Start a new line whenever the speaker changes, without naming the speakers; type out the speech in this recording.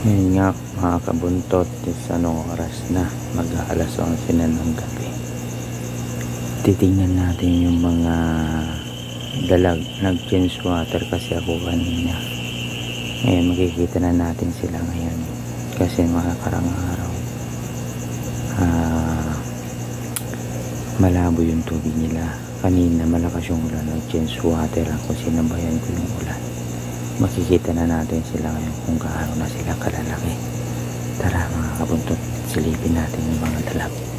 Ngayon nga mga kabuntot, is anong oras na, mag-aalas 11 na ng gabi. Titingnan natin yung mga dalag. Nag-change water kasi ako kanina. Ngayon makikita na natin sila ngayon kasi mga karang araw malabo yung tubig nila. Kanina malakas yung ulan, nag-change water ako, sinabayan ko yung ulan. Makikita na natin sila ngayon kung gaano na sila kalalaki. Tara mga kabuntot, silipin natin yung mga dalag.